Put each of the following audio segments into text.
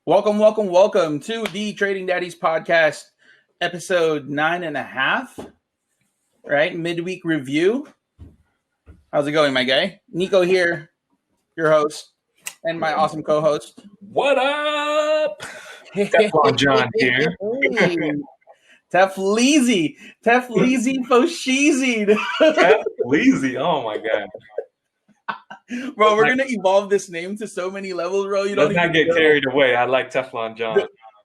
Welcome to the Trading Daddies podcast, episode 9.5, right? Midweek review. How's it going, my guy? Nico here, your host, and my awesome co-host. What up? Teflon John here. Tefleezy Fosheezy. Tefleezy, oh my God. Bro, we're going to evolve this name to so many levels, bro. Let's not get carried away. I like Teflon John.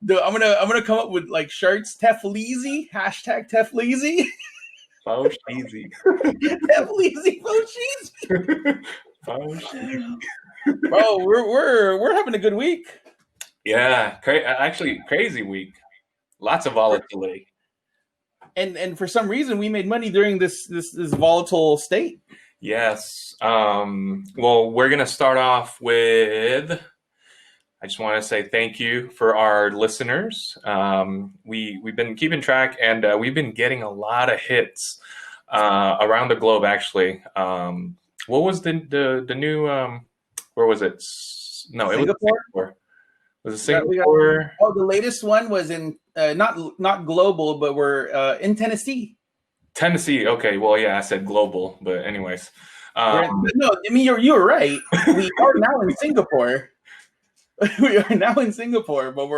Dude, I'm gonna come up with like shirts, Tefleezy, hashtag Tefleezy. Fosheezy. Tefleezy Fosheezy. Fosheezy. Bro, we're having a good week. Yeah, actually crazy week. Lots of volatility. And for some reason we made money during this volatile state. Yes. Well, we're gonna start off with. I just want to say thank you for our listeners. We've been keeping track, and we've been getting a lot of hits around the globe. Actually, what was the new? Where was it? No, it was Singapore. Was it Singapore? The latest one was in not global, but we're in Tennessee. Tennessee. Okay. Well, yeah, I said global, but anyways. No, I mean you were right. We are now in Singapore. We are now in Singapore, but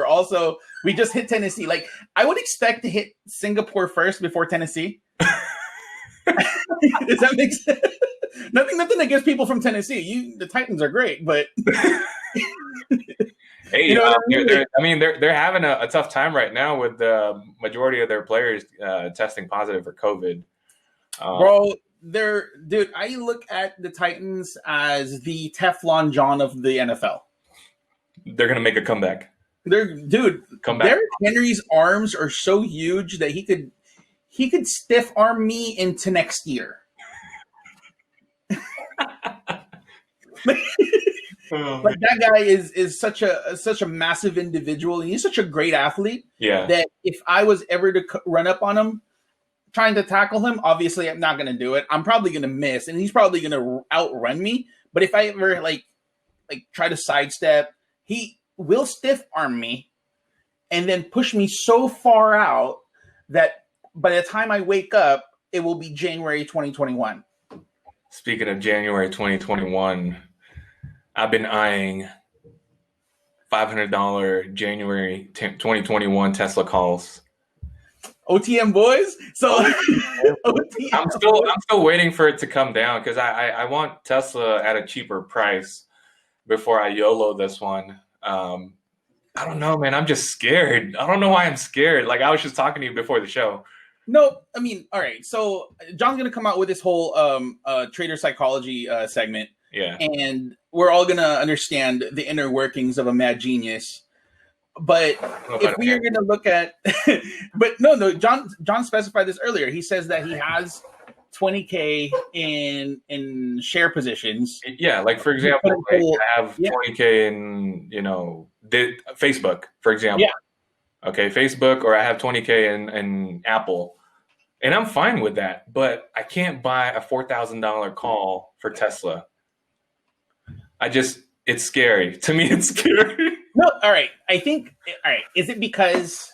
we just hit Tennessee. Like I would expect to hit Singapore first before Tennessee. Does that make sense? Nothing against people from Tennessee. The Titans are great, but hey, you know they're having a tough time right now with the majority of their players testing positive for COVID. Bro, dude, I look at the Titans as the Teflon John of the NFL. They're gonna make a comeback. Derrick Henry's arms are so huge that he could stiff arm me into next year. Like that guy is such a massive individual, and he's such a great athlete. Yeah. That if I was ever to run up on him, trying to tackle him, obviously I'm not gonna do it. I'm probably gonna miss, and he's probably gonna outrun me. But if I ever like try to sidestep, he will stiff arm me and then push me so far out that by the time I wake up, it will be January 2021. Speaking of January 2021, I've been eyeing $500 January 2021 Tesla calls. OTM boys. So OTM I'm still waiting for it to come down because I want Tesla at a cheaper price before I YOLO this one. I don't know, man. I'm just scared. I don't know why I'm scared. Like I was just talking to you before the show. No, I mean, all right. So John's gonna come out with this whole trader psychology segment. Yeah. And we're all gonna understand the inner workings of a mad genius. But if we are gonna look at but no, John specified this earlier. He says that he has 20K in share positions. Yeah, like for example, I have 20K in, Facebook, for example. Yeah. Okay, Facebook, or I have 20K in Apple. And I'm fine with that, but I can't buy a $4,000 call for Tesla. It's scary. To me, it's scary. No, all right. Is it because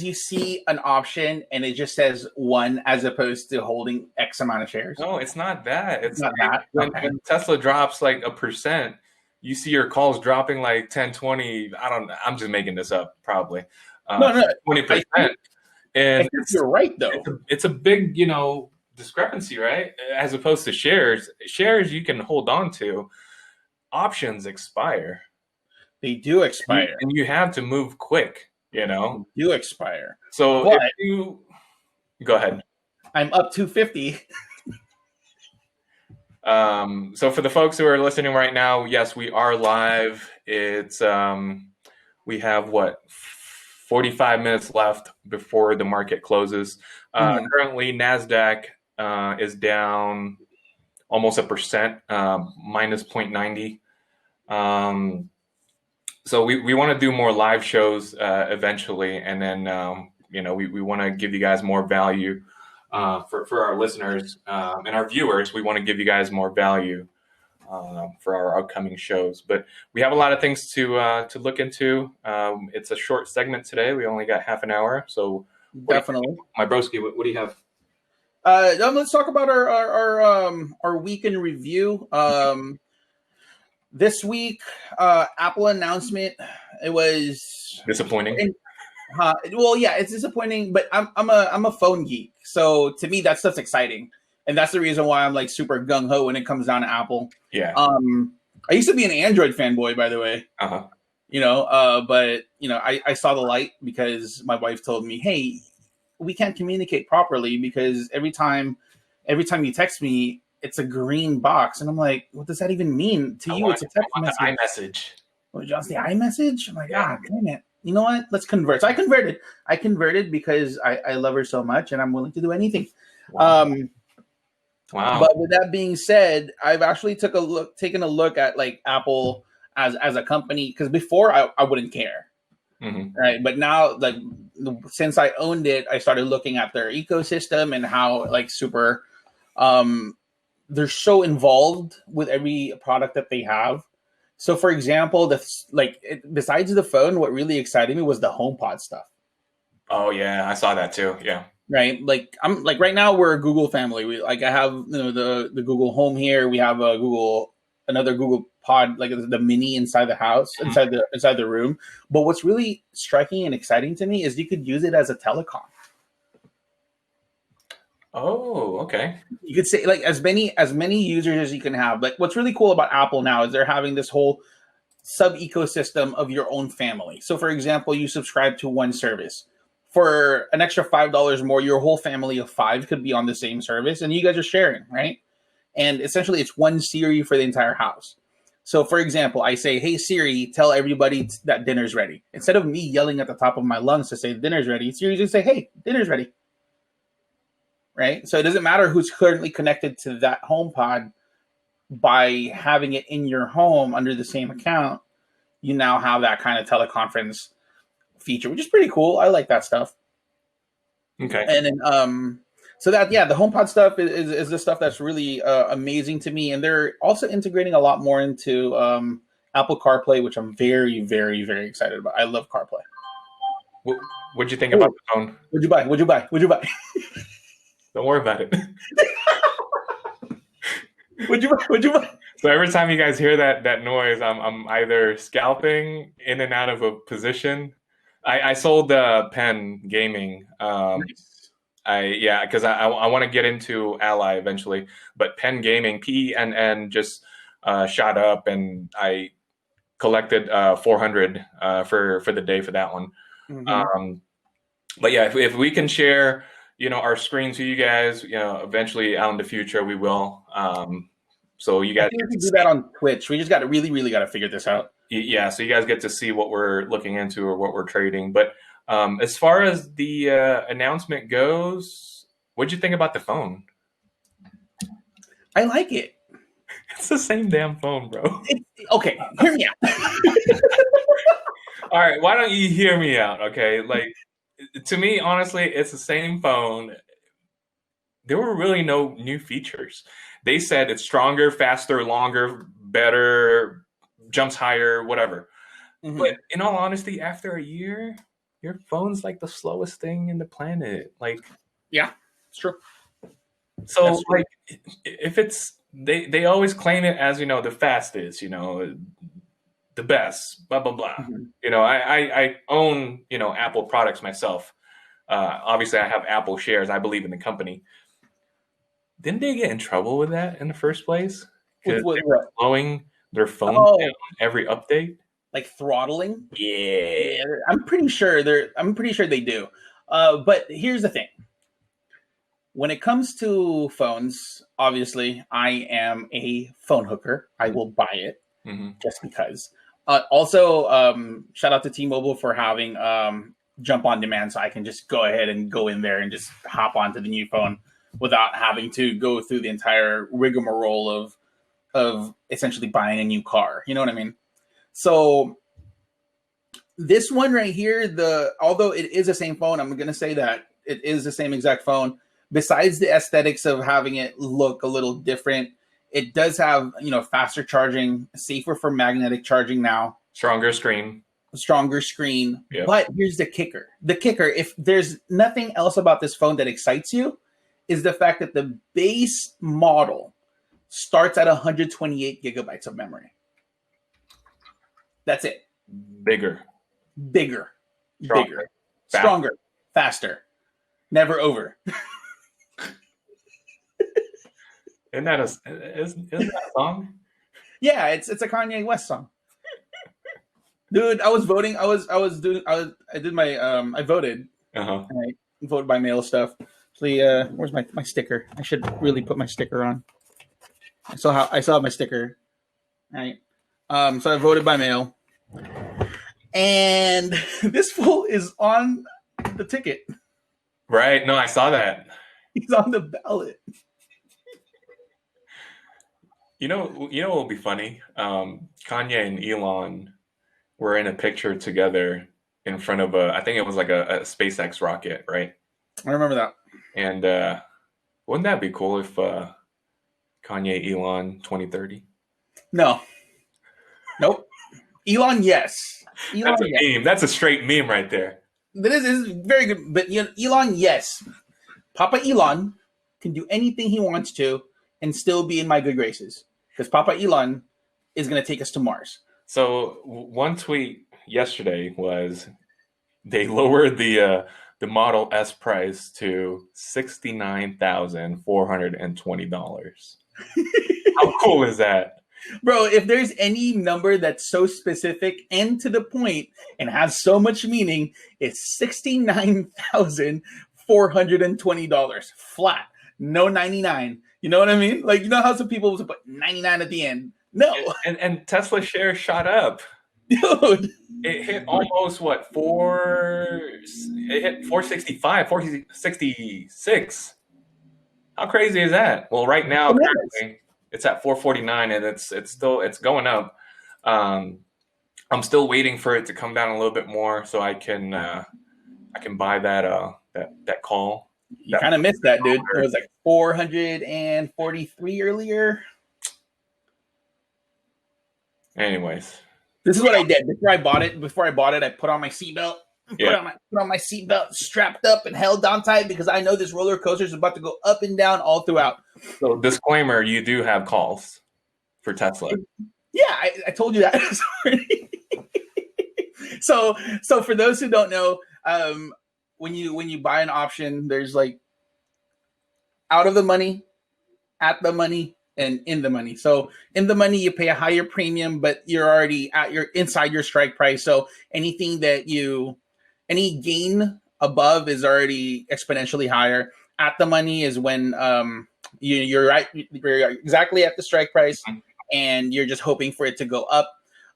you see an option and it just says one as opposed to holding X amount of shares? No, it's not that. It's not that. When Tesla drops like 1%, you see your calls dropping like 10, 20. I'm just making this up probably. No. 20%. And you're right though. It's a big, discrepancy, right? As opposed to shares. Shares you can hold on to. Options expire. They do expire. And you have to move quick, They do expire. So go ahead. I'm up 250. So for the folks who are listening right now, yes, we are live. It's we have 45 minutes left before the market closes. Currently, NASDAQ is down almost 1%, minus 0.90. So we want to do more live shows eventually, and then we want to give you guys more value for our listeners and our viewers. We want to give you guys more value for our upcoming shows. But we have a lot of things to look into. It's a short segment today. We only got half an hour, so Definitely. My broski, what do you have? Let's talk about our week in review. This week, Apple announcement. It was Disappointing. Well, yeah, it's disappointing, but I'm a phone geek, so to me that stuff's exciting, and that's the reason why I'm like super gung ho when it comes down to Apple. Yeah. I used to be an Android fanboy, by the way. But I saw the light because my wife told me, "Hey, we can't communicate properly because every time you text me, it's a green box," and I'm like, "What does that even mean to you? It's a text message." iMessage. Oh, just the iMessage? I'm like, God damn it. You know what? Let's convert. So I converted because I love her so much and I'm willing to do anything. Wow. But with that being said, I've actually taken a look at like Apple as a company, because before I wouldn't care. Mm-hmm. Right. But now, like, since I owned it, I started looking at their ecosystem and how like super they're so involved with every product that they have. So, for example, besides the phone, what really excited me was the HomePod stuff. Oh yeah, I saw that too. Yeah. Right. Like I'm like right now we're a Google family. I have the Google Home here. We have another Google Pod, like the mini inside the house, inside the room. But what's really striking and exciting to me is you could use it as a telecom. Oh, okay. You could say like as many users as you can have. But what's really cool about Apple now is they're having this whole sub ecosystem of your own family. So, for example, you subscribe to one service. For an extra $5 more, your whole family of 5 could be on the same service, and you guys are sharing, right? And essentially, it's one Siri for the entire house. So, for example, I say, "Hey Siri, tell everybody that dinner's ready." Instead of me yelling at the top of my lungs to say dinner's ready, Siri just say, "Hey, dinner's ready." Right? So it doesn't matter who's currently connected to that HomePod. By having it in your home under the same account, you now have that kind of teleconference feature, which is pretty cool. I like that stuff. Okay. And then, so that, the HomePod stuff is the stuff that's really amazing to me. And they're also integrating a lot more into Apple CarPlay, which I'm very, very, very excited about. I love CarPlay. What'd you think about the phone? What'd you buy? Don't worry about it. What'd you buy? So every time you guys hear that noise, I'm either scalping in and out of a position. I sold Pen Gaming. Nice. Because I want to get into Ally eventually, but Pen Gaming, PENN, just shot up, and I collected 400 for the day for that one. Mm-hmm. But yeah, if we can share, our screens to you guys, eventually out in the future we will. So you guys we can do that on Twitch. We just got to really got to figure this out. Yeah, so you guys get to see what we're looking into or what we're trading. But as far as the announcement goes, what'd you think about the phone? I like it. It's the same damn phone, bro. Okay, hear me out. All right, why don't you hear me out? Okay, like, to me, honestly, it's the same phone. There were really no new features. They said it's stronger, faster, longer, better, jumps higher, whatever. Mm-hmm. But in all honesty, after a year, your phone's like the slowest thing in the planet. Like, yeah, it's true. So, that's true. Like, if it's they always claim it as the fastest, the best, blah blah blah. Mm-hmm. I own Apple products myself. Obviously, I have Apple shares. I believe in the company. Didn't they get in trouble with that in the first place? Because they were slowing their phone down every update, like throttling. Yeah, I'm pretty sure they do. But here's the thing: when it comes to phones, obviously, I am a phone hooker. I will buy it just because. Also, shout out to T-Mobile for having jump on demand, so I can just go ahead and go in there and just hop onto the new phone without having to go through the entire rigmarole of essentially buying a new car. You know what I mean? So this one right here, although it is the same phone, I'm going to say that it is the same exact phone. Besides the aesthetics of having it look a little different It does have, faster charging, safer for magnetic charging now, Stronger screen. stronger screen. Yep. But here's the kicker. The kicker, if there's nothing else about this phone that excites you, is the fact that the base model starts at 128 gigabytes of memory. That's it. Bigger. Stronger, stronger, faster, never over. Isn't that a song? Yeah, it's a Kanye West song. Dude, I was voting. I did my I voted. Uh-huh. I voted by mail stuff. So where's my sticker? I should really put my sticker on. I saw my sticker. All right. So I voted by mail. And this fool is on the ticket. Right. No, I saw that. He's on the ballot. You know what will be funny? Kanye and Elon were in a picture together in front of I think it was like a SpaceX rocket, right? I remember that. And wouldn't that be cool if Kanye, Elon 2030? No. Nope. Elon, yes. That's a meme. That's a straight meme right there. This is very good. But Elon, yes. Papa Elon can do anything he wants to and still be in my good graces. Because Papa Elon is going to take us to Mars. So one tweet yesterday was they lowered the Model S price to $69,420. How cool is that? Bro, if there's any number that's so specific and to the point and has so much meaning, it's $69,420 flat. No 99. You know what I mean? Like, you know how some people put 99 at the end? No. And Tesla shares shot up. Dude. It hit almost it hit 465, 466. How crazy is that? Well, right now currently it's at 449 and it's going up. I'm still waiting for it to come down a little bit more so I can buy that call. You kind of missed that, dude. It was like 443 earlier. Anyways, this is what I did before I bought it. I put on my seatbelt. Yeah. Put on my seatbelt, strapped up and held down tight because I know this roller coaster is about to go up and down all throughout. So, disclaimer: you do have calls for Tesla. Yeah, I told you that. So for those who don't know, when you buy an option, there's like out of the money, at the money, and in the money. So in the money, you pay a higher premium, but you're already inside your strike price. So any gain above is already exponentially higher. At the money is when you're exactly at the strike price, and you're just hoping for it to go up.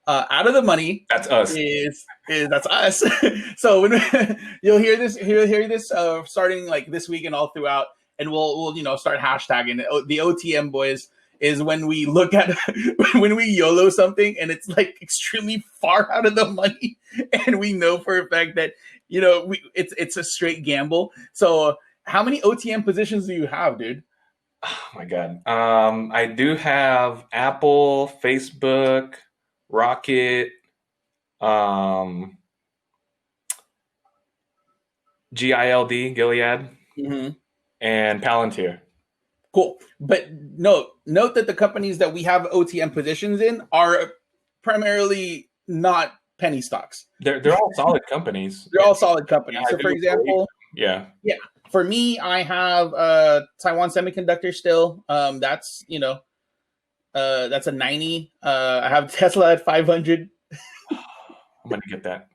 Out of the money, that's us. That's us. So when you'll hear this starting like this week and all throughout, and we'll start hashtagging it. The OTM boys is when we look at when we YOLO something and it's like extremely far out of the money, and we know for a fact that it's a straight gamble. So how many OTM positions do you have, dude? Oh my god, I do have Apple, Facebook, Rocket, GILD, Gilead, and Palantir. Cool. But note that the companies that we have OTM positions in are primarily not penny stocks. They're all solid companies. They're all solid companies. So for example, yeah. For me, I have Taiwan Semiconductor still. That's that's a 90. I have Tesla at 500. I'm gonna get that.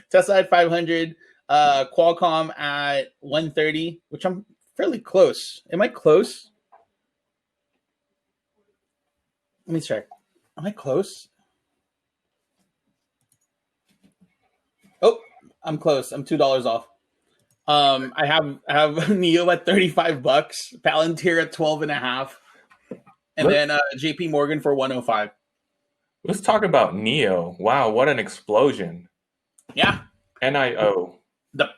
Tesla at 500. Qualcomm at 130, which I'm fairly close. Am I close? Let me check. Am I close? Oh, I'm close. I'm $2 off. I have Neo at $35, Palantir at 12.5, and then JP Morgan for 105. Let's talk about Neo. Wow, what an explosion! Yeah, NIO. The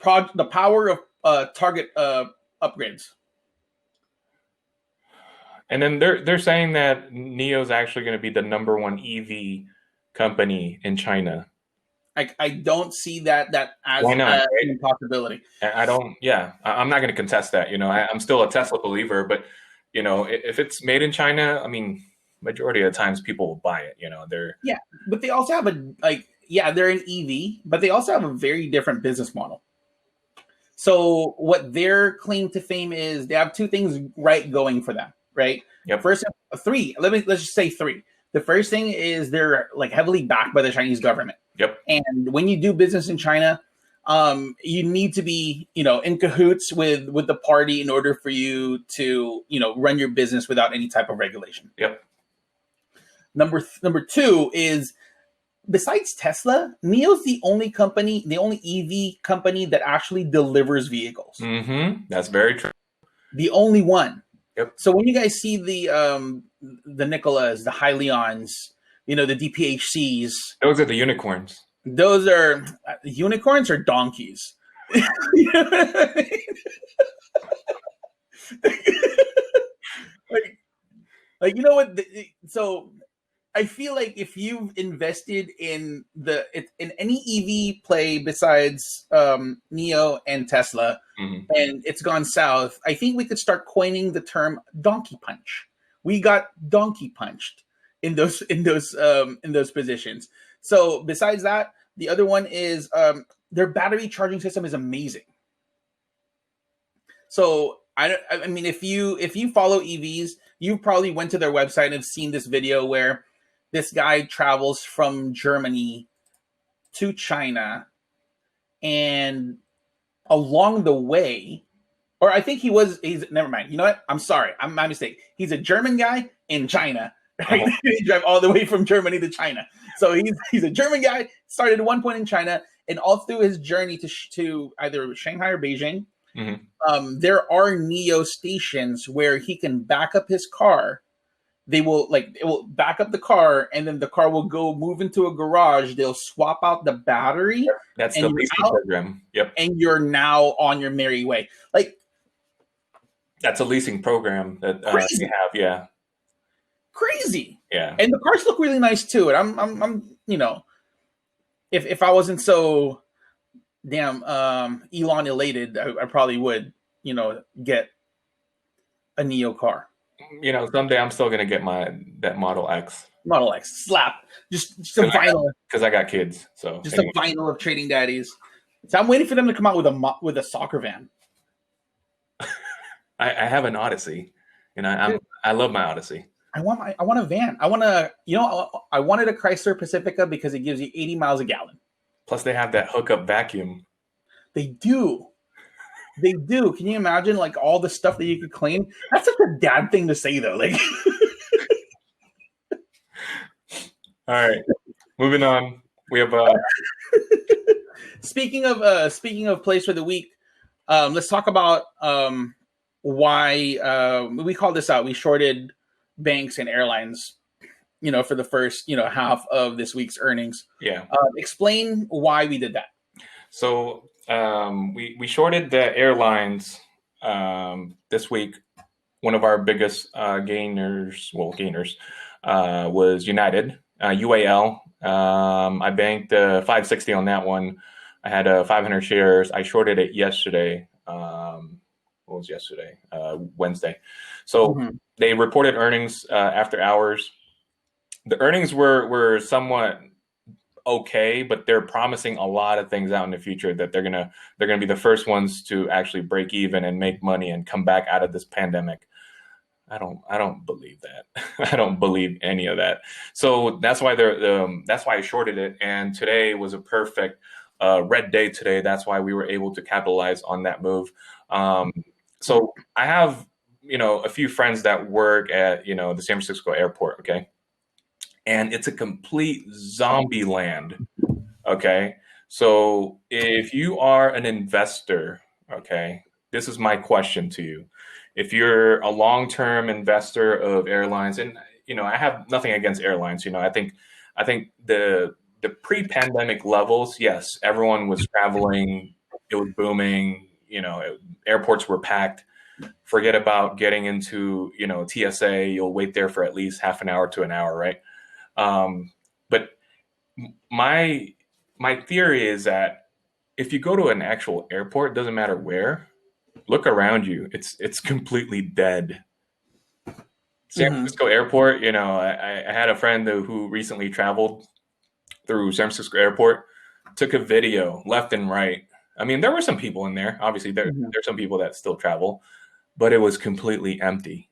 power of target upgrades. And then they're saying that NIO is actually going to be the number one EV company in China. I don't see that as Why not? an Right? impossibility. I don't. Yeah, I'm not going to contest that. I'm still a Tesla believer, but if it's made in China, I mean, majority of the times people will buy it. They're Yeah, but they also have they're an EV, but they also have a very different business model. So what their claim to fame is, they have two things right going for them, right? Yep. First, three. Let's just say three. The first thing is they're like heavily backed by the Chinese government. Yep. And when you do business in China, you need to be, in cahoots with the party in order for you to, run your business without any type of regulation. Yep. Number two is, besides Tesla, NIO's the only EV company that actually delivers vehicles. Mm-hmm. That's very true. The only one. Yep. So when you guys see the Nikolas, the Hylions, the DPHCs, Those are the unicorns. those are unicorns or donkeys. You know what I mean? like you know what? So I feel like if you've invested in any EV play besides NIO and Tesla, Mm-hmm. and it's gone south, I think we could start coining the term donkey punch. We got donkey punched in those positions. So besides that, the other one is their battery charging system is amazing. So I mean, if you follow EVs, you probably went to their website and have seen this video where this guy travels from Germany to China, and along the way, or I think he's never mind. You know what? I'm sorry. I'm my mistake. He's a German guy in China. Right? Oh. He drive all the way from Germany to China. So he's a German guy, started at one point in China, and all through his journey to either Shanghai or Beijing, Mm-hmm. there are NIO stations where he can back up his car. It will back up the car, and then the car will go move into a garage. They'll swap out the battery. That's the leasing program. Yep. And you're now on your merry way. Like, that's a leasing program that you have. Yeah. Crazy. Yeah. And the cars look really nice too. And I'm if I wasn't so damn Elon elated, I probably would, get a NIO car. Someday I'm still gonna get that Model X. Model X, slap, just a vinyl, because I got kids. So just anyway. A vinyl of Trading Daddies. So I'm waiting for them to come out with a soccer van. I have an Odyssey, and I love my Odyssey. I want a van. I wanted a Chrysler Pacifica because it gives you 80 miles a gallon. Plus, they have that hookup vacuum. They do. They do. Can you imagine all the stuff that you could clean? That's such a dad thing to say, though. All right, moving on. We have speaking of place for the week. Let's talk about why we called this out. We shorted banks and airlines, for the first half of this week's earnings. Yeah. Explain why we did that. So we shorted the airlines this week. One of our biggest gainers was United, UAL. I banked 560 on that one. I had 500 shares. I shorted it yesterday. What was yesterday? Wednesday. So they reported earnings after hours. The earnings were somewhat okay, but they're promising a lot of things out in the future, that they're gonna be the first ones to actually break even and make money and come back out of this pandemic. I don't believe that. I don't believe any of that. So that's why that's why I shorted it. And today was a perfect red day today. That's why we were able to capitalize on that move. So I have a few friends that work at the San Francisco airport. Okay. And it's a complete zombie land. Okay. So if you are an investor, okay, this is my question to you. If you're a long-term investor of airlines, and I have nothing against airlines, I think the pre-pandemic levels, yes, everyone was traveling, it was booming, airports were packed. Forget about getting into, TSA. You'll wait there for at least half an hour to an hour, right? But my theory is that if you go to an actual airport, doesn't matter where, look around you. It's completely dead. San Francisco airport, I had a friend who recently traveled through San Francisco airport, took a video left and right. I mean, there were some people in there. Obviously, there's some people that still travel, but it was completely empty.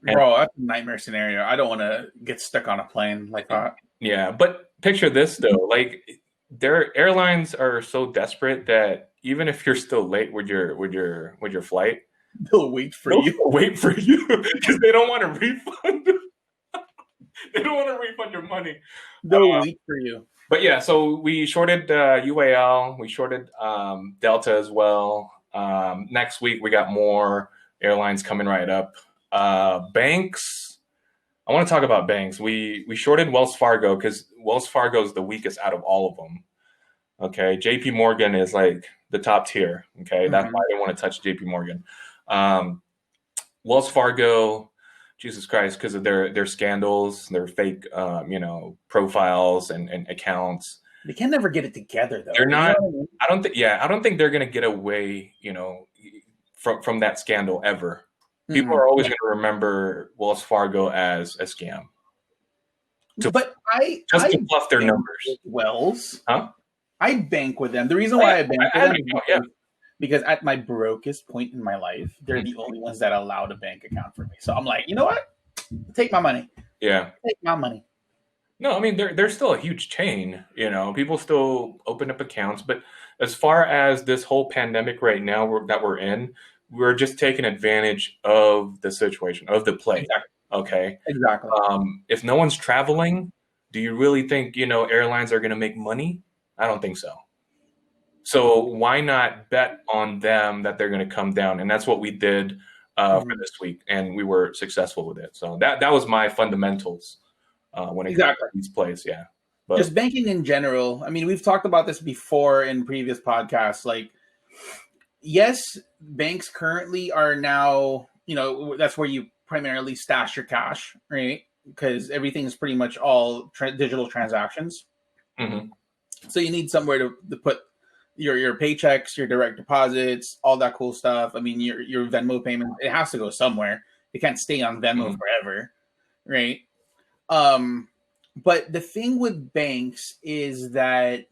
Bro, that's a nightmare scenario. I don't want to get stuck on a plane like that. Yeah, but picture this though, like their airlines are so desperate that even if you're still late with your flight, They'll wait for they'll you. wait for you because they don't want to refund. They don't want to refund your money. They'll wait for you. But yeah, so we shorted UAL, we shorted Delta as well. Next week we got more airlines coming right up. Banks. I want to talk about banks. We shorted Wells Fargo because Wells Fargo is the weakest out of all of them. Okay, JP Morgan is like the top tier. Okay, that's why they want to touch JP Morgan. Wells Fargo, Jesus Christ, because of their scandals, their fake, profiles and accounts. They can never get it together, though. They're not. I don't think. Yeah, I don't think they're going to get away. From that scandal ever. People are always going to remember Wells Fargo as a scam. To bluff their numbers. Wells, huh? I bank with them. The reason why I bank with them is because at my brokest point in my life, they're the only ones that allowed a bank account for me. So I'm like, you know what? Take my money. Yeah. Take my money. No, I mean, they're still a huge chain. People still open up accounts. But as far as this whole pandemic right now that we're in, we're just taking advantage of the situation, of the play. Exactly. Okay. Exactly. If no one's traveling, do you really think, airlines are going to make money? I don't think so. So why not bet on them that they're going to come down? And that's what we did for this week. And we were successful with it. So that was my fundamentals when it comes to these plays. Yeah. But just banking in general. I mean, we've talked about this before in previous podcasts. Like, yes, banks currently are now, that's where you primarily stash your cash, right? Because everything is pretty much all digital transactions. So you need somewhere to put your paychecks, your direct deposits, all that cool stuff. I mean, your Venmo payment, it has to go somewhere. It can't stay on Venmo forever, right? But the thing with banks is that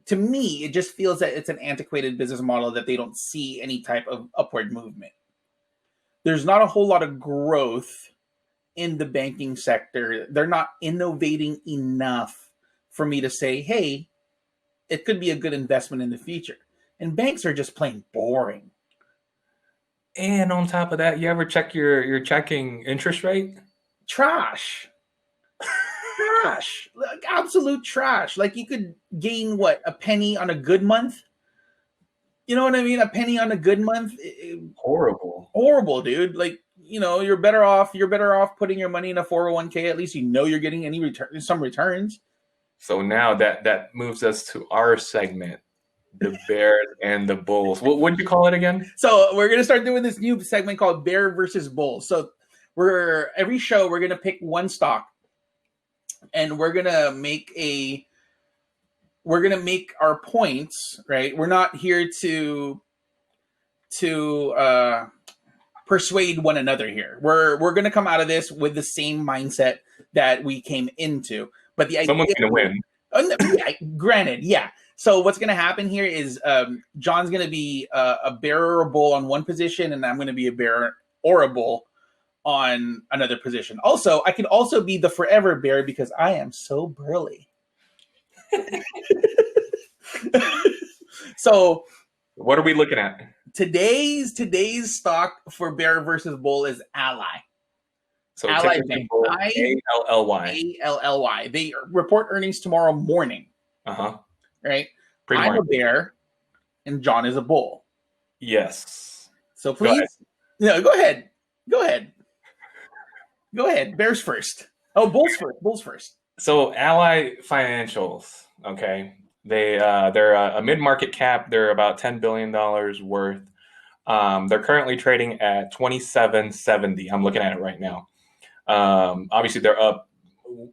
to me, it just feels that it's an antiquated business model that they don't see any type of upward movement. There's not a whole lot of growth in the banking sector. They're not innovating enough for me to say, hey, it could be a good investment in the future. And banks are just plain boring. And on top of that, you ever check your checking interest rate? Trash. Trash. Like, absolute trash. Like, you could gain a penny on a good month? You know what I mean? A penny on a good month? Horrible, dude. Like, you're better off putting your money in a 401k. At least you're getting some returns. So now that moves us to our segment, the Bears and the Bulls. What did you call it again? So we're gonna start doing this new segment called Bear versus Bulls. So every show we're gonna pick one stock, and we're gonna make our points. Right? We're not here to persuade one another here. We're gonna come out of this with the same mindset that we came into. But the idea, someone's going to win. Granted, yeah. So what's going to happen here is John's going to be a bear or a bull on one position, and I'm going to be a bear or a bull on another position. Also, I can also be the forever bear because I am so burly. So, what are we looking at? Today's stock for bear versus bull is Ally. So Ally Bank. ALLY. ALLY. They report earnings tomorrow morning. Right? I'm a bear, and John is a bull. Yes. So please, go ahead. Bears first. Oh, bulls first. So Ally Financials. Okay. They're a mid market cap. They're about $10 billion worth. They're currently trading at 27.70. I'm looking at it right now. Obviously, they're up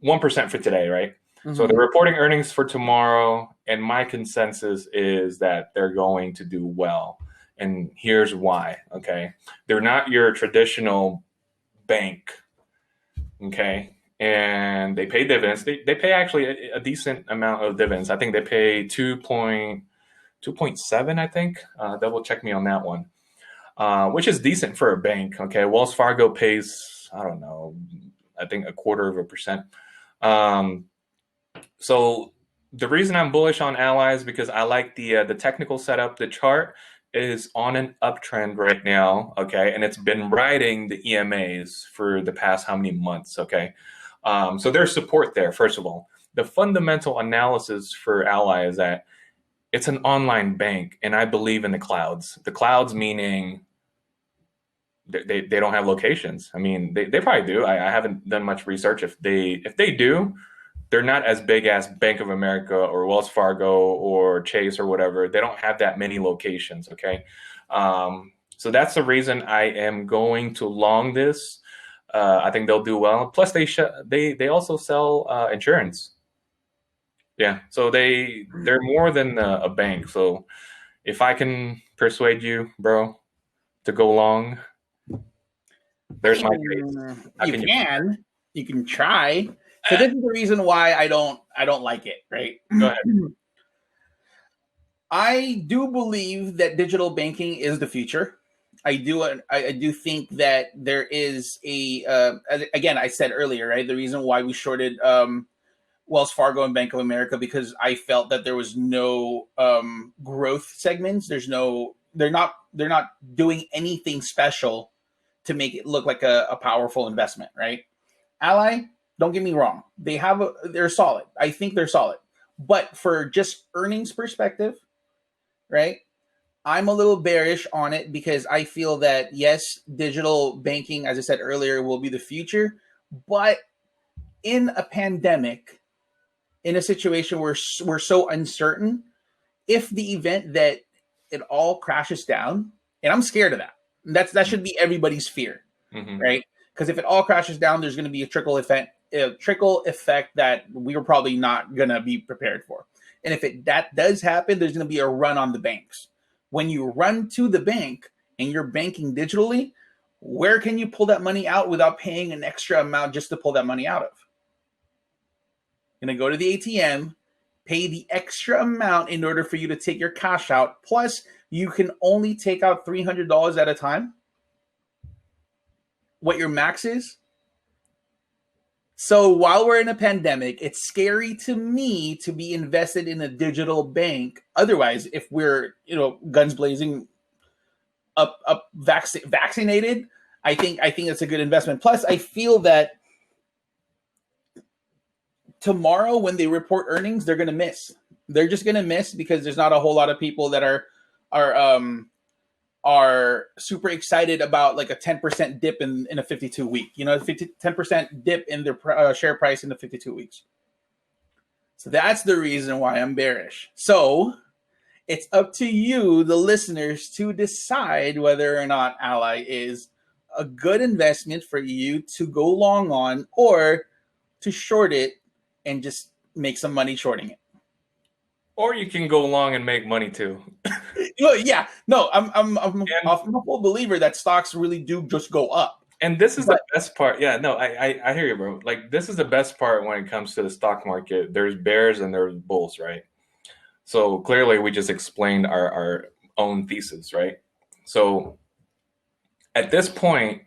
1% for today, right? So they're reporting earnings for tomorrow, and my consensus is that they're going to do well. And here's why. Okay, they're not your traditional bank. Okay, and they pay dividends. They pay actually a decent amount of dividends. I think they pay 2.7. I think double check me on that one, which is decent for a bank. Okay, Wells Fargo pays, I don't know, I think 0.25%. So the reason I'm bullish on Ally is because I like the technical setup. The chart is on an uptrend right now, okay, and it's been riding the EMAs for the past how many months, okay. So there's support there. First of all, the fundamental analysis for Ally is that it's an online bank, and I believe in the clouds. The clouds meaning they don't have locations. I mean, they probably do. I haven't done much research. If they do, they're not as big as Bank of America or Wells Fargo or Chase or whatever. They don't have that many locations. Okay, so that's the reason I am going to long this. I think they'll do well. Plus, they also sell insurance. Yeah, so they're more than a bank. So if I can persuade you, bro, to go long, there's my case. You can try. So this is the reason why I don't like it, right? Go ahead. I do believe that digital banking is the future. I do think that there is again, I said earlier, right? The reason why we shorted Wells Fargo and Bank of America, because I felt that there was no growth segments. They're not doing anything special to make it look like a powerful investment, right? Ally, don't get me wrong. They're solid. I think they're solid. But for just earnings perspective, right? I'm a little bearish on it because I feel that, yes, digital banking, as I said earlier, will be the future. But in a pandemic, in a situation where we're so uncertain, if the event that it all crashes down, and I'm scared of that. That should be everybody's fear, right? Because if it all crashes down, there's going to be a trickle effect that we were probably not going to be prepared for. And if that does happen, there's going to be a run on the banks. When you run to the bank and you're banking digitally, where can you pull that money out without paying an extra amount just to pull that money out of? You're going to go to the ATM, pay the extra amount in order for you to take your cash out. Plus, you can only take out $300 at a time. What your max is. So while we're in a pandemic, it's scary to me to be invested in a digital bank. Otherwise, if we're, guns blazing, vaccinated, I think it's a good investment. Plus, I feel that tomorrow when they report earnings, they're going to miss. They're just going to miss because there's not a whole lot of people that are super excited about like a 10% dip in a 52 week, 10% dip in their share price in the 52 weeks. So that's the reason why I'm bearish. So it's up to you, the listeners, to decide whether or not Ally is a good investment for you to go long on or to short it and just make some money shorting it. Or you can go long and make money too. Yeah, no, I'm a full believer that stocks really do just go up. And this is the best part. Yeah, no, I hear you, bro. Like, this is the best part when it comes to the stock market. There's bears and there's bulls, right? So clearly we just explained our own thesis, right? So at this point,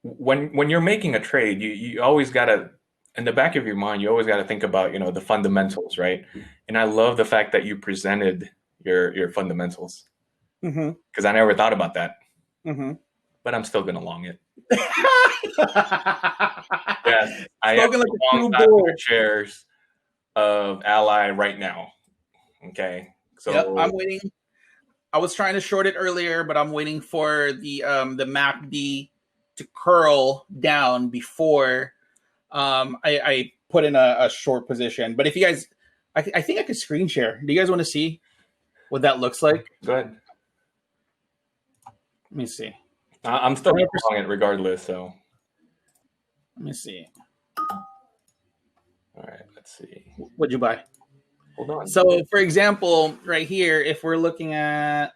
when you're making a trade, you always got to, in the back of your mind, you always got to think about, the fundamentals, right? And I love the fact that you presented your fundamentals, because I never thought about that. But I'm still gonna long it. Yes, I am like long the shares of Ally right now. Okay, so yep, I'm waiting. I was trying to short it earlier, but I'm waiting for the MACD to curl down before I put in a short position. But if you guys I think I could screen share. Do you guys want to see what that looks like? Go ahead. Let me see. I'm still 100%. on it regardless. So. Let me see. All right. Let's see. What'd you buy? Hold on. So, for example, right here, if we're looking at,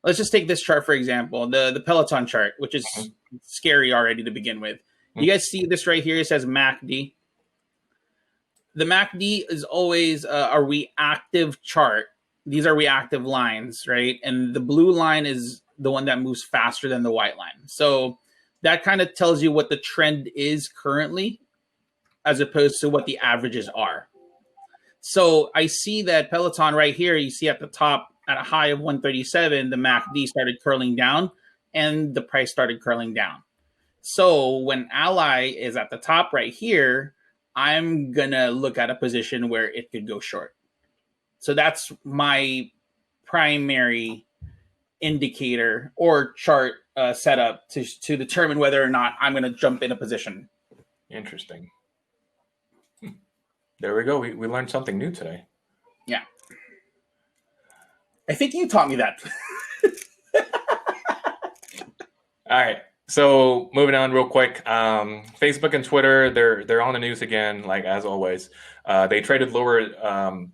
let's just take this chart for example, the Peloton chart, which is scary already to begin with. You guys see this right here? It says MACD. The MACD is always a reactive chart. These are reactive lines, right? And the blue line is the one that moves faster than the white line. So that kind of tells you what the trend is currently, as opposed to what the averages are. So I see that Peloton right here, you see at the top at a high of 137, the MACD started curling down and the price started curling down. So when Ally is at the top right here, I'm going to look at a position where it could go short. So that's my primary indicator or chart setup to determine whether or not I'm going to jump in a position. Interesting. There we go. We learned something new today. Yeah. I think you taught me that. All right. So moving on real quick, Facebook and Twitter, they're on the news again, like as always. They traded lower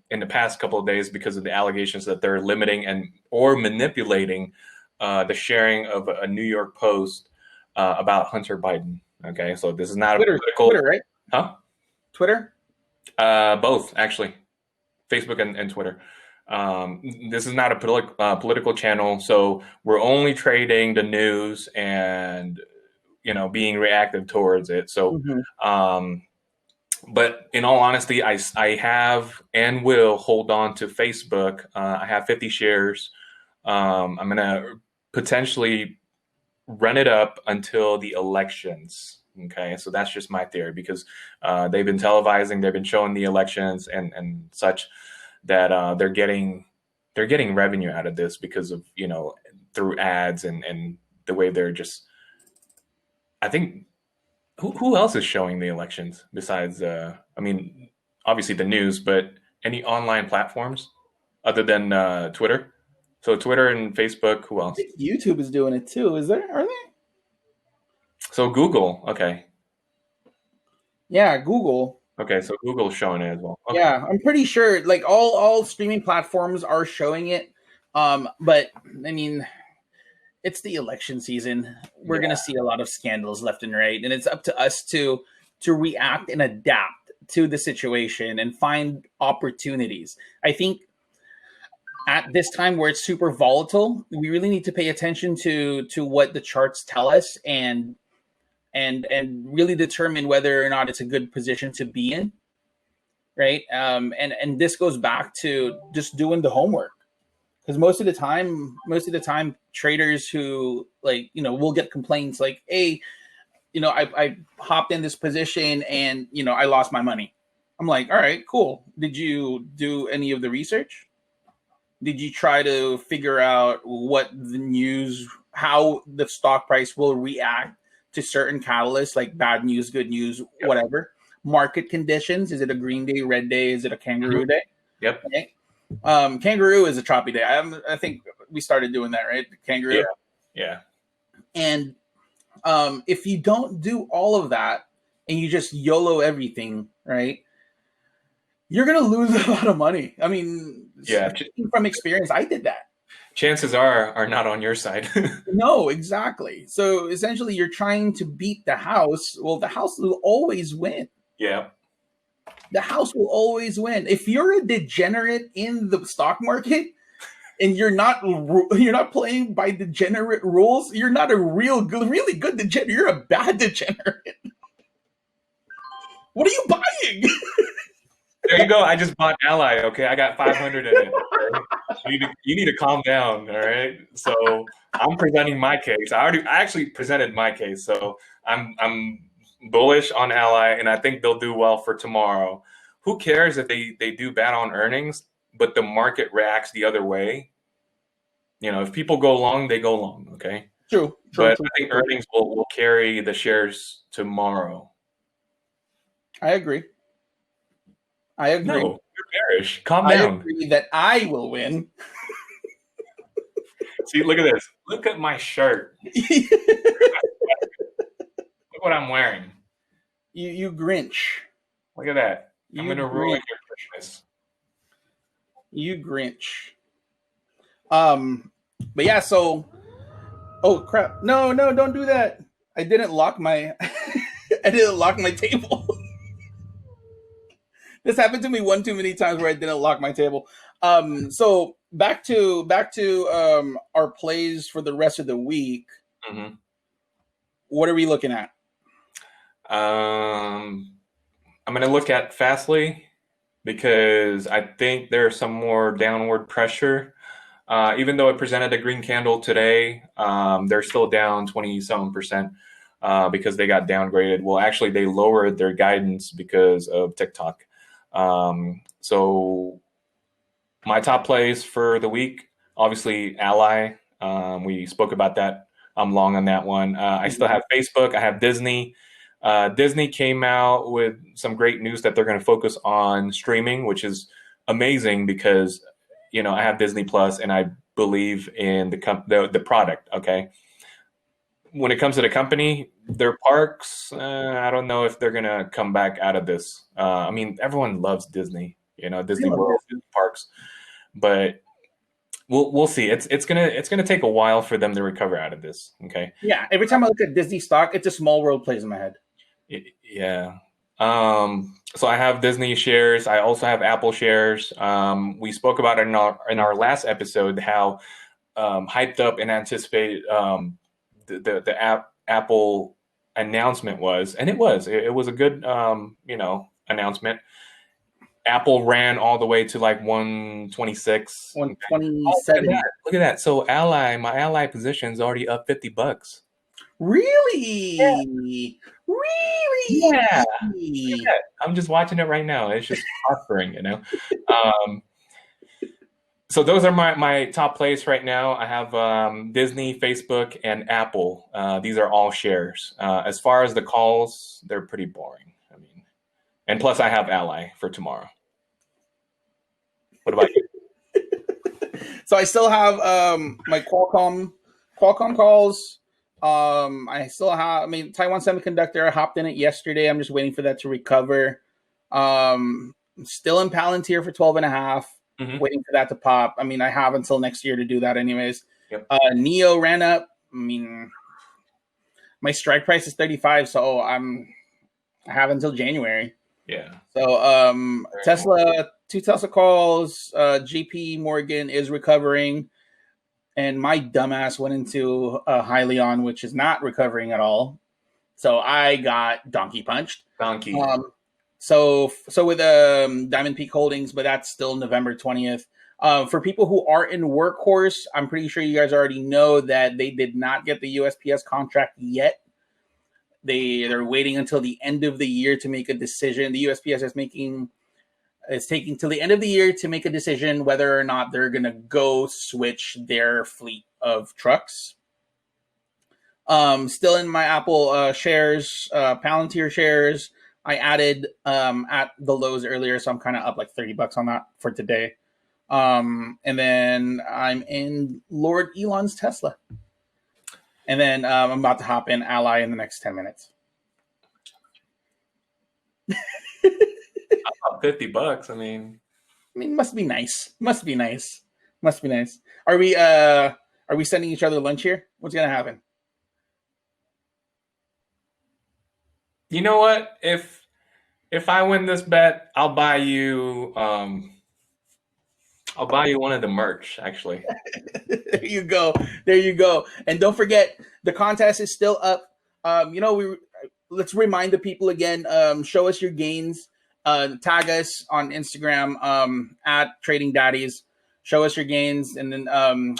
in the past couple of days because of the allegations that they're limiting or manipulating the sharing of a New York Post about Hunter Biden. Okay, so this is not Twitter, a political... Twitter, right? Huh? Twitter? Both, actually. Facebook and Twitter. This is not a political channel, so we're only trading the news and, being reactive towards it. So, but in all honesty, I have and will hold on to Facebook. I have 50 shares. I'm going to potentially run it up until the elections. Okay, so that's just my theory because they've been televising, they've been showing the elections and such, that they're getting revenue out of this because of, through ads and the way they're just, I think, who else is showing the elections besides, obviously the news, but any online platforms other than Twitter? So Twitter and Facebook, who else? I think YouTube is doing it too. Are they? So Google, okay. Yeah, Google. Okay, so Google's showing it as well. Okay. Yeah, I'm pretty sure like all streaming platforms are showing it. But I mean, it's the election season. We're going to see a lot of scandals left and right, and it's up to us to react and adapt to the situation and find opportunities. I think at this time where it's super volatile, we really need to pay attention to what the charts tell us and really determine whether or not it's a good position to be in. Right. And this goes back to just doing the homework, because most of the time traders who will get complaints like, hey, I hopped in this position and, I lost my money. I'm like, all right, cool. Did you do any of the research? Did you try to figure out what the news, how the stock price will react to certain catalysts like bad news, good news, whatever? Market conditions. Is it a green day, red day? Is it a kangaroo day? Yep. Okay. Kangaroo is a choppy day. I think we started doing that, right? Kangaroo. Yeah. And if you don't do all of that and you just YOLO everything, right, you're going to lose a lot of money. I mean, from experience, I did that. Chances are not on your side. No, exactly. So essentially you're trying to beat the house. Well, the house will always win. Yeah. The house will always win. If you're a degenerate in the stock market and you're not playing by degenerate rules, you're not a really good degenerate. You're a bad degenerate. What are you buying? There you go. I just bought Ally. Okay, I got 500 in it. Okay? You need to calm down. All right. So I'm presenting my case. I actually presented my case. So I'm bullish on Ally, and I think they'll do well for tomorrow. Who cares if they do bad on earnings, but the market reacts the other way? If people go long, they go long. Okay. True. I think earnings will carry the shares tomorrow. I agree. I agree. No, you're bearish. Calm I down. agree that I will win. See, look at this. Look at my shirt. Look what I'm wearing. You Grinch. Look at that. I'm You going to ruin Grinch. your Christmas. You Grinch. But yeah, so oh crap. No, don't do that. I didn't lock my I didn't lock my table. This happened to me one too many times where I didn't lock my table. So back to our plays for the rest of the week. Mm-hmm. What are we looking at? I'm going to look at Fastly because I think there's some more downward pressure. Even though it presented a green candle today, they're still down 27% because they got downgraded. Well, actually, they lowered their guidance because of TikTok. So my top plays for the week, obviously Ally. We spoke about that. I'm long on that one. I still have Facebook. I have Disney. Disney came out with some great news that they're going to focus on streaming, which is amazing because, you know, I have Disney Plus and I believe in the product. Okay. When it comes to the company, their parks, I don't know if they're going to come back out of this. I mean, everyone loves Disney, you know, Disney World, Disney parks, but we'll see. It's gonna take a while for them to recover out of this. Okay. Yeah, every time I look at Disney stock, it's a small world plays in my head. Yeah. So I have Disney shares. I also have Apple shares. We spoke about it in our last episode how hyped up and anticipated the Apple announcement was, and it was a good announcement. Apple ran all the way to like 126. 127. Look at that. So my Ally position is already up $50. Really? Yeah. Really? Yeah. I'm just watching it right now. It's just prospering, you know. So those are my top plays right now. I have Disney, Facebook, and Apple. These are all shares. As far as the calls, they're pretty boring. I mean, and plus I have Ally for tomorrow. What about you? So I still have my Qualcomm calls. I still have, I mean, Taiwan Semiconductor. I hopped in it yesterday. I'm just waiting for that to recover. I'm still in Palantir for 12 and a half. Mm-hmm. Waiting for that to pop. I mean, I have until next year to do that anyways. Yep. Neo ran up. I mean, my strike price is 35, so I have until January. Yeah. So Tesla, 2 Tesla calls. JP Morgan is recovering. And my dumbass went into Hyliion, which is not recovering at all. So I got donkey punched. So with Diamond Peak Holdings, but that's still November 20th. For people who are in Workhorse, I'm pretty sure you guys already know that they did not get the USPS contract yet. They're waiting until the end of the year to make a decision. The USPS is taking till the end of the year to make a decision whether or not they're going to go switch their fleet of trucks. Still in my Apple shares, Palantir shares. I added at the lows earlier, so I'm kind of up like $30 on that for today. And then I'm in Lord Elon's Tesla. And then I'm about to hop in Ally in the next 10 minutes. $50. I mean, must be nice. Must be nice. Are we sending each other lunch here? What's gonna happen? You know what? If I win this bet, I'll buy you one of the merch, actually. There you go. And don't forget, the contest is still up. Let's remind the people again, show us your gains. Tag us on Instagram at Trading Daddies. Show us your gains, and then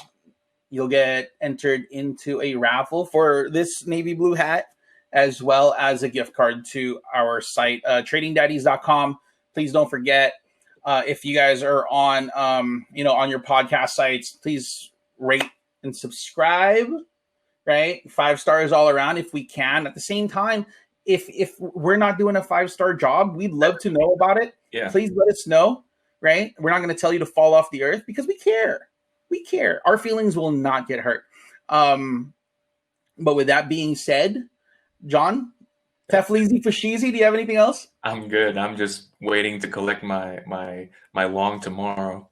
you'll get entered into a raffle for this navy blue hat, as well as a gift card to our site, tradingdaddies.com. Please don't forget, if you guys are on on your podcast sites, please rate and subscribe. Right, 5 stars all around if we can. At the same time, if we're not doing a 5-star job, we'd love to know about it. Yeah. Please let us know. Right? We're not going to tell you to fall off the earth because we care. We care. Our feelings will not get hurt. But with that being said, John, Tefleezy Fasheezy, do you have anything else? I'm good. I'm just waiting to collect my long tomorrow.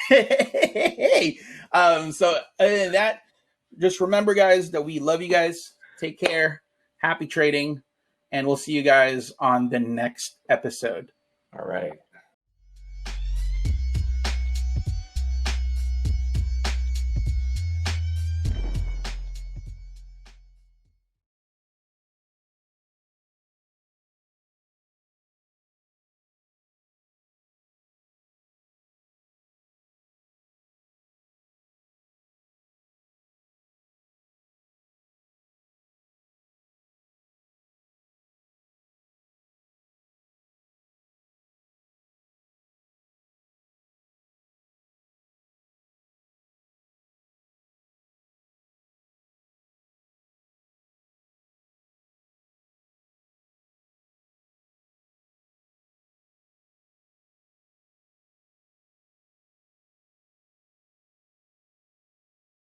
Hey. So other than that, just remember, guys, that we love you guys. Take care. Happy trading. And we'll see you guys on the next episode. All right.